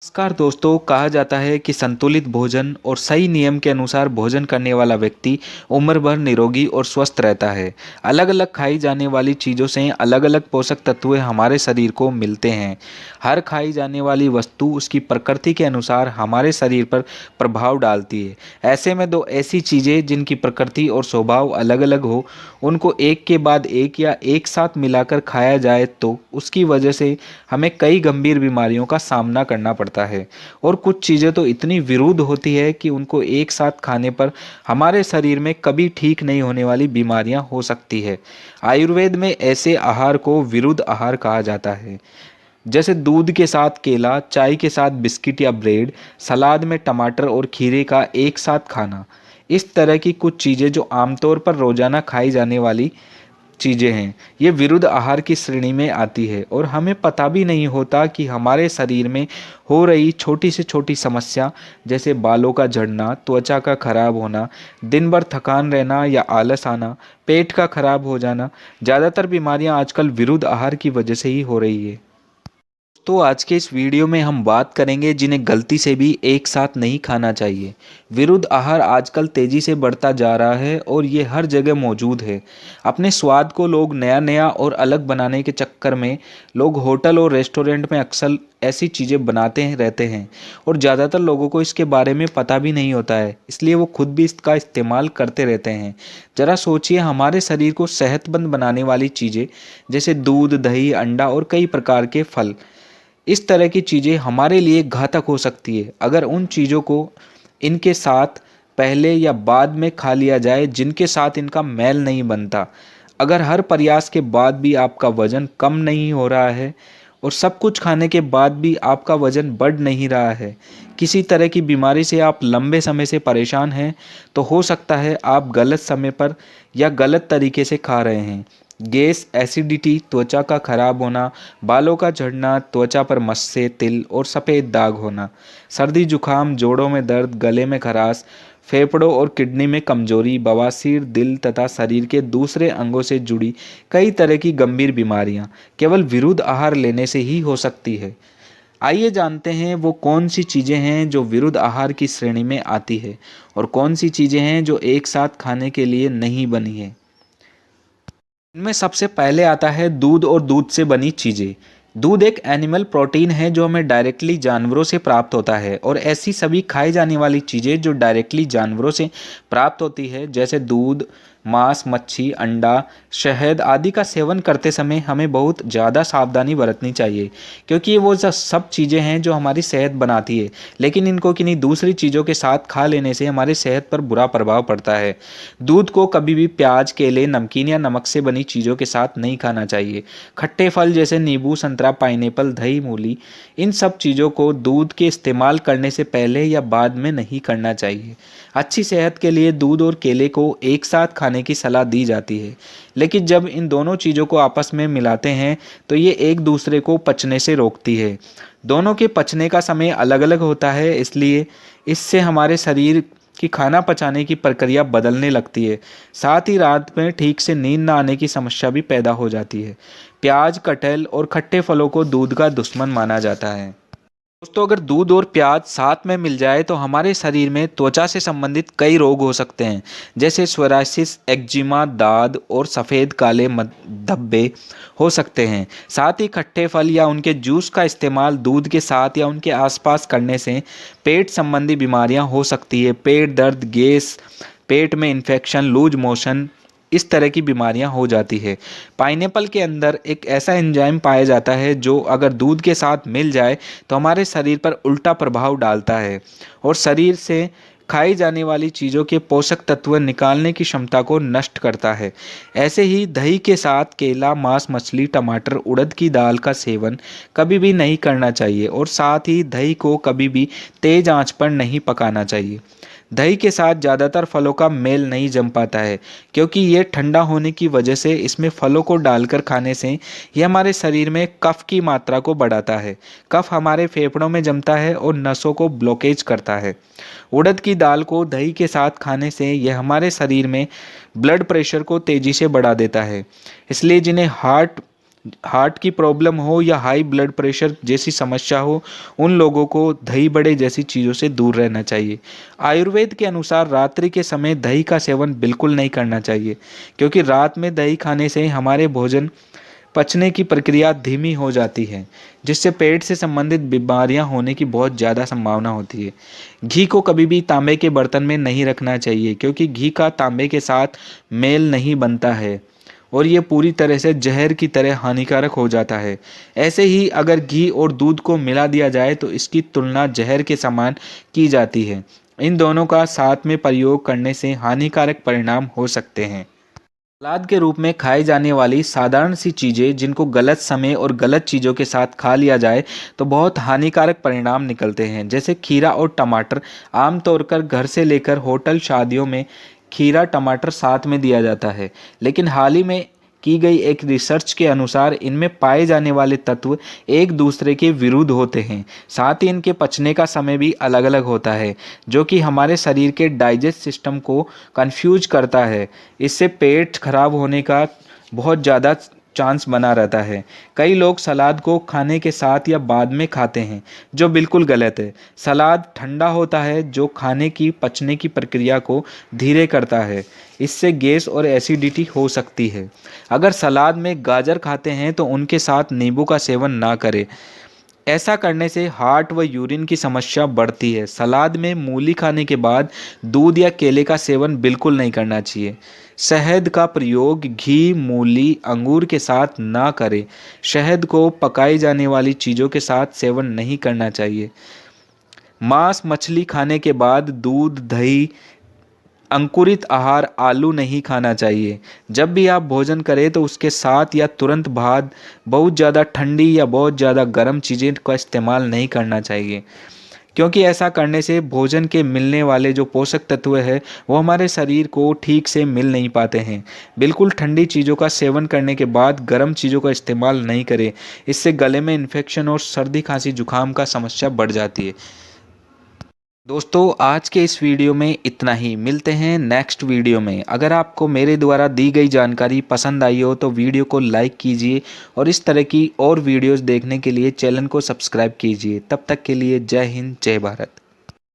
नमस्कार दोस्तों। कहा जाता है कि संतुलित भोजन और सही नियम के अनुसार भोजन करने वाला व्यक्ति उम्र भर निरोगी और स्वस्थ रहता है। अलग अलग खाई जाने वाली चीज़ों से अलग अलग पोषक तत्व हमारे शरीर को मिलते हैं। हर खाई जाने वाली वस्तु उसकी प्रकृति के अनुसार हमारे शरीर पर प्रभाव डालती है। ऐसे में दो ऐसी चीज़ें जिनकी प्रकृति और स्वभाव अलग अलग हो, उनको एक के बाद एक या एक साथ मिलाकर खाया जाए तो उसकी वजह से हमें कई गंभीर बीमारियों का सामना करना पड़ता है। और कुछ चीज़ें तो इतनी विरुद्ध होती है कि उनको एक साथ खाने पर हमारे शरीर में कभी ठीक नहीं होने वाली बीमारियां हो सकती है। आयुर्वेद में ऐसे आहार को विरुद्ध आहार कहा जाता है। जैसे दूध के साथ केला, चाय के साथ बिस्किट या ब्रेड, सलाद में टमाटर और खीरे का एक साथ खाना। इस तरह की कुछ चीज़ें जो आमतौर पर रोज़ाना खाई जाने वाली चीज़ें हैं, ये विरुद्ध आहार की श्रेणी में आती है और हमें पता भी नहीं होता कि हमारे शरीर में हो रही छोटी से छोटी समस्या, जैसे बालों का झड़ना, त्वचा का खराब होना, दिन भर थकान रहना या आलस आना, पेट का खराब हो जाना, ज़्यादातर बीमारियां आजकल विरुद्ध आहार की वजह से ही हो रही है। तो आज के इस वीडियो में हम बात करेंगे जिन्हें गलती से भी एक साथ नहीं खाना चाहिए। विरुद्ध आहार आजकल तेजी से बढ़ता जा रहा है और ये हर जगह मौजूद है। अपने स्वाद को लोग नया नया और अलग बनाने के चक्कर में लोग होटल और रेस्टोरेंट में अक्सर ऐसी चीज़ें बनाते हैं रहते हैं और ज़्यादातर लोगों को इसके बारे में पता भी नहीं होता है, इसलिए वो खुद भी इसका इस्तेमाल करते रहते हैं। ज़रा सोचिए, हमारे शरीर को सेहतमंद बनाने वाली चीज़ें जैसे दूध, दही, अंडा और कई प्रकार के फल, इस तरह की चीज़ें हमारे लिए घातक हो सकती है अगर उन चीज़ों को इनके साथ पहले या बाद में खा लिया जाए जिनके साथ इनका मेल नहीं बनता। अगर हर प्रयास के बाद भी आपका वज़न कम नहीं हो रहा है और सब कुछ खाने के बाद भी आपका वज़न बढ़ नहीं रहा है, किसी तरह की बीमारी से आप लंबे समय से परेशान हैं, तो हो सकता है आप गलत समय पर या गलत तरीके से खा रहे हैं। गैस, एसिडिटी, त्वचा का खराब होना, बालों का झड़ना, त्वचा पर मस्से, तिल और सफ़ेद दाग होना, सर्दी जुखाम, जोड़ों में दर्द, गले में खराश, फेफड़ों और किडनी में कमजोरी, बवासीर, दिल तथा शरीर के दूसरे अंगों से जुड़ी कई तरह की गंभीर बीमारियां केवल विरुद्ध आहार लेने से ही हो सकती है। आइए जानते हैं वो कौन सी चीज़ें हैं जो विरुद्ध आहार की श्रेणी में आती है और कौन सी चीज़ें हैं जो एक साथ खाने के लिए नहीं बनी है। इनमें सबसे पहले आता है दूध और दूध से बनी चीज़ें। दूध एक एनिमल प्रोटीन है जो हमें डायरेक्टली जानवरों से प्राप्त होता है और ऐसी सभी खाई जाने वाली चीज़ें जो डायरेक्टली जानवरों से प्राप्त होती है, जैसे दूध, मांस, मच्छी, अंडा, शहद आदि का सेवन करते समय हमें बहुत ज़्यादा सावधानी बरतनी चाहिए, क्योंकि ये वो सब चीज़ें हैं जो हमारी सेहत बनाती है, लेकिन इनको किन्हीं दूसरी चीज़ों के साथ खा लेने से हमारी सेहत पर बुरा प्रभाव पड़ता है। दूध को कभी भी प्याज, केले, नमकीन या नमक से बनी चीज़ों के साथ नहीं खाना चाहिए। खट्टे फल जैसे नींबू, संतरा, पाइनएप्पल, दही, मूली, इन सब चीज़ों को दूध के इस्तेमाल करने से पहले या बाद में नहीं करना चाहिए। अच्छी सेहत के लिए दूध और केले को एक साथ खाने की सलाह दी जाती है, लेकिन जब इन दोनों चीज़ों को आपस में मिलाते हैं तो ये एक दूसरे को पचने से रोकती है। दोनों के पचने का समय अलग अलग होता है, इसलिए इससे हमारे शरीर कि खाना पचाने की प्रक्रिया बदलने लगती है। साथ ही रात में ठीक से नींद न आने की समस्या भी पैदा हो जाती है। प्याज, कटहल और खट्टे फलों को दूध का दुश्मन माना जाता है। दोस्तों, अगर दूध और प्याज साथ में मिल जाए तो हमारे शरीर में त्वचा से संबंधित कई रोग हो सकते हैं, जैसे सोरायसिस, एक्जिमा, दाद और सफ़ेद काले धब्बे हो सकते हैं। साथ ही खट्टे फल या उनके जूस का इस्तेमाल दूध के साथ या उनके आसपास करने से पेट संबंधी बीमारियां हो सकती है। पेट दर्द, गैस, पेट में इन्फेक्शन, लूज मोशन, इस तरह की बीमारियां हो जाती है। पाइनएप्पल के अंदर एक ऐसा एंजाइम पाया जाता है जो अगर दूध के साथ मिल जाए तो हमारे शरीर पर उल्टा प्रभाव डालता है और शरीर से खाई जाने वाली चीज़ों के पोषक तत्व निकालने की क्षमता को नष्ट करता है। ऐसे ही दही के साथ केला, मांस, मछली, टमाटर, उड़द की दाल का सेवन कभी भी नहीं करना चाहिए और साथ ही दही को कभी भी तेज़ आंच पर नहीं पकाना चाहिए। दही के साथ ज़्यादातर फलों का मेल नहीं जम पाता है, क्योंकि ये ठंडा होने की वजह से इसमें फलों को डालकर खाने से ये हमारे शरीर में कफ की मात्रा को बढ़ाता है। कफ हमारे फेफड़ों में जमता है और नसों को ब्लॉकेज करता है। उड़द की दाल को दही के साथ खाने से यह हमारे शरीर में ब्लड प्रेशर को तेज़ी से बढ़ा देता है। इसलिए जिन्हें हार्ट हार्ट की प्रॉब्लम हो या हाई ब्लड प्रेशर जैसी समस्या हो, उन लोगों को दही बड़े जैसी चीज़ों से दूर रहना चाहिए। आयुर्वेद के अनुसार रात्रि के समय दही का सेवन बिल्कुल नहीं करना चाहिए, क्योंकि रात में दही खाने से हमारे भोजन पचने की प्रक्रिया धीमी हो जाती है, जिससे पेट से संबंधित बीमारियां होने की बहुत ज़्यादा संभावना होती है। घी को कभी भी तांबे के बर्तन में नहीं रखना चाहिए, क्योंकि घी का तांबे के साथ मेल नहीं बनता है और ये पूरी तरह से जहर की तरह हानिकारक हो जाता है। ऐसे ही अगर घी और दूध को मिला दिया जाए तो इसकी तुलना जहर के समान की जाती है। इन दोनों का साथ में प्रयोग करने से हानिकारक परिणाम हो सकते हैं। सलाद के रूप में खाई जाने वाली साधारण सी चीज़ें जिनको गलत समय और गलत चीज़ों के साथ खा लिया जाए तो बहुत हानिकारक परिणाम निकलते हैं। जैसे खीरा और टमाटर, आमतौर पर घर से लेकर होटल शादियों में खीरा टमाटर साथ में दिया जाता है, लेकिन हाल ही में की गई एक रिसर्च के अनुसार इनमें पाए जाने वाले तत्व एक दूसरे के विरुद्ध होते हैं। साथ ही इनके पचने का समय भी अलग अलग होता है, जो कि हमारे शरीर के डाइजेस्ट सिस्टम को कंफ्यूज करता है। इससे पेट खराब होने का बहुत ज़्यादा चांस बना रहता है। कई लोग सलाद को खाने के साथ या बाद में खाते हैं, जो बिल्कुल गलत है। सलाद ठंडा होता है, जो खाने की पचने की प्रक्रिया को धीरे करता है। इससे गैस और एसिडिटी हो सकती है। अगर सलाद में गाजर खाते हैं तो उनके साथ नींबू का सेवन ना करें। ऐसा करने से हार्ट व यूरिन की समस्या बढ़ती है। सलाद में मूली खाने के बाद दूध या केले का सेवन बिल्कुल नहीं करना चाहिए। शहद का प्रयोग घी, मूली, अंगूर के साथ ना करें। शहद को पकाई जाने वाली चीज़ों के साथ सेवन नहीं करना चाहिए। मांस मछली खाने के बाद दूध, दही, अंकुरित आहार, आलू नहीं खाना चाहिए। जब भी आप भोजन करें तो उसके साथ या तुरंत बाद बहुत ज़्यादा ठंडी या बहुत ज़्यादा गर्म चीज़ें का इस्तेमाल नहीं करना चाहिए, क्योंकि ऐसा करने से भोजन के मिलने वाले जो पोषक तत्व है वो हमारे शरीर को ठीक से मिल नहीं पाते हैं। बिल्कुल ठंडी चीज़ों का सेवन करने के बाद गर्म चीज़ों का इस्तेमाल नहीं करें। इससे गले में इन्फेक्शन और सर्दी खांसी जुकाम का समस्या बढ़ जाती है। दोस्तों, आज के इस वीडियो में इतना ही। मिलते हैं नेक्स्ट वीडियो में। अगर आपको मेरे द्वारा दी गई जानकारी पसंद आई हो तो वीडियो को लाइक कीजिए और इस तरह की और वीडियोस देखने के लिए चैनल को सब्सक्राइब कीजिए। तब तक के लिए जय हिंद, जय भारत।